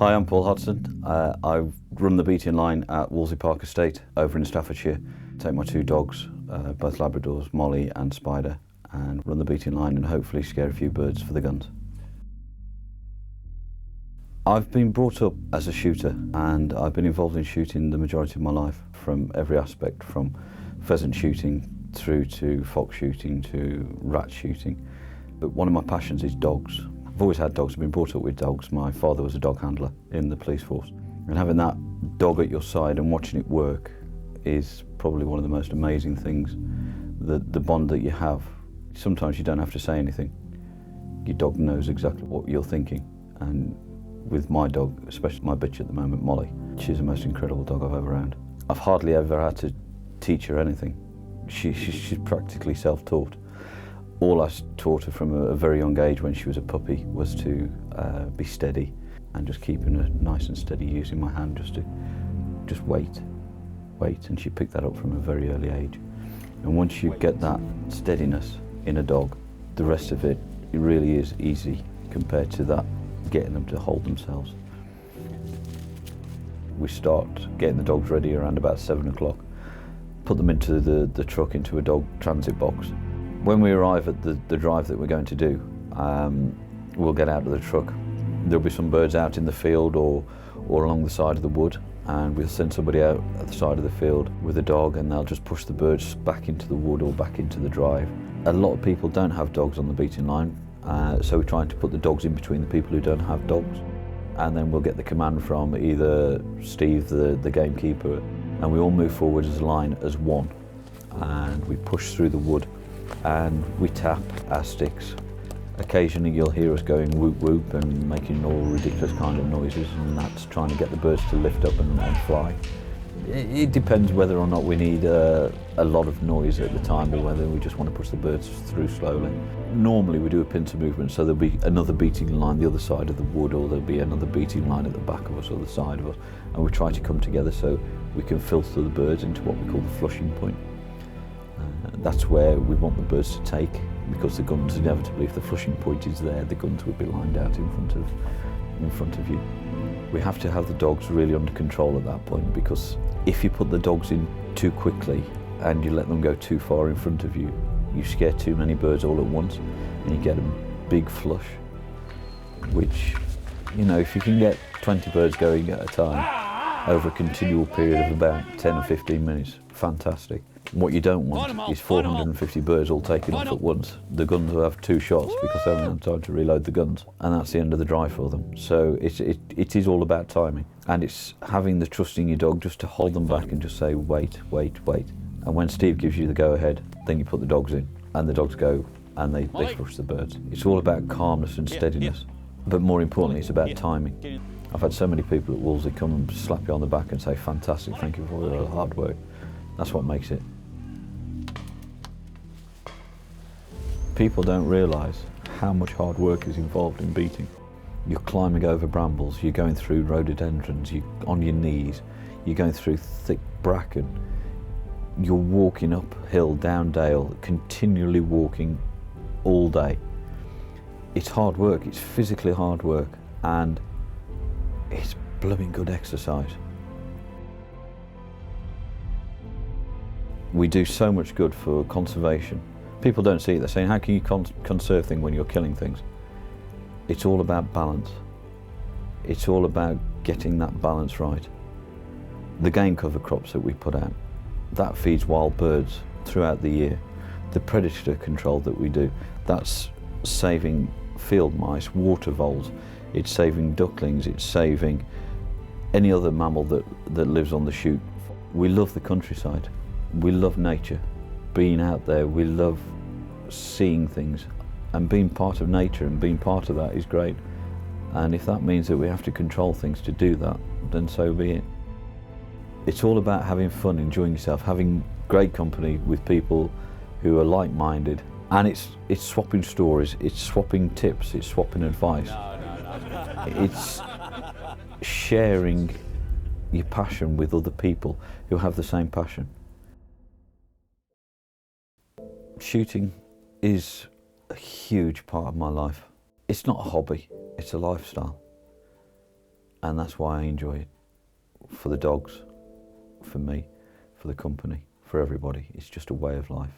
Hi, I'm Paul Hodson. I run the beating line at Wolseley Park Estate over in Staffordshire. Take my two dogs, both Labradors, Molly and Spider, and run the beating line and hopefully scare a few birds for the guns. I've been brought up as a shooter and I've been involved in shooting the majority of my life, from every aspect, from pheasant shooting through to fox shooting to rat shooting. But one of my passions is dogs. I've always had dogs, I've been brought up with dogs. My father was a dog handler in the police force. And having that dog at your side and watching it work is probably one of the most amazing things. The bond that you have, sometimes you don't have to say anything. Your dog knows exactly what you're thinking. And with my dog, especially my bitch at the moment, Molly, she's the most incredible dog I've ever owned. I've hardly ever had to teach her anything. She's practically self-taught. All I taught her from a very young age when she was a puppy was to be steady and just keeping her nice and steady, using my hand just wait, and she picked that up from a very early age. And once you get that steadiness in a dog, the rest of it really is easy compared to that, getting them to hold themselves. We start getting the dogs ready around about 7 o'clock, put them into the truck, into a dog transit box. When we arrive at the drive that we're going to do, we'll get out of the truck. There'll be some birds out in the field or along the side of the wood, and we'll send somebody out at the side of the field with a dog, and they'll just push the birds back into the wood or back into the drive. A lot of people don't have dogs on the beating line, so we're trying to put the dogs in between the people who don't have dogs. And then we'll get the command from either Steve, the gamekeeper, and we all move forward as a line as one, and we push through the wood and we tap our sticks. Occasionally you'll hear us going whoop whoop and making all ridiculous kind of noises, and that's trying to get the birds to lift up and fly. It depends whether or not we need a lot of noise at the time or whether we just want to push the birds through slowly. Normally we do a pincer movement, so there'll be another beating line the other side of the wood, or there'll be another beating line at the back of us or the side of us, and we try to come together so we can filter the birds into what we call the flushing point. That's where we want the birds to take, because the guns, inevitably, if the flushing point is there, the guns will be lined out in front of you. We have to have the dogs really under control at that point, because if you put the dogs in too quickly and you let them go too far in front of you, you scare too many birds all at once and you get a big flush, which, you know, if you can get 20 birds going at a time over a continual period of about 10 or 15 minutes, fantastic. What you don't want is 450 birds all taken off at once. The guns will have 2 shots because they haven't had time to reload the guns, and that's the end of the drive for them. So it is all about timing, and it's having the trust in your dog just to hold them back and just say wait, wait, wait. And when Steve gives you the go ahead, then you put the dogs in, and the dogs go and they flush the birds. It's all about calmness and steadiness, but more importantly it's about timing. I've had so many people at Wolseley come and slap you on the back and say fantastic, thank you for all your hard work. That's what makes it. People don't realise how much hard work is involved in beating. You're climbing over brambles, you're going through rhododendrons, you're on your knees, you're going through thick bracken, you're walking uphill, down dale, continually walking all day. It's hard work, it's physically hard work, and it's blooming good exercise. We do so much good for conservation. People don't see it, they're saying, how can you conserve things when you're killing things? It's all about balance. It's all about getting that balance right. The game cover crops that we put out, that feeds wild birds throughout the year. The predator control that we do, that's saving field mice, water voles, it's saving ducklings, it's saving any other mammal that lives on the shoot. We love the countryside. We love nature, being out there, we love seeing things, and being part of nature and being part of that is great. And if that means that we have to control things to do that, then so be it. It's all about having fun, enjoying yourself, having great company with people who are like-minded, and it's swapping stories, it's swapping tips, it's swapping advice. It's sharing your passion with other people who have the same passion. Shooting is a huge part of my life. It's not a hobby, it's a lifestyle. And that's why I enjoy it. For the dogs, for me, for the company, for everybody. It's just a way of life.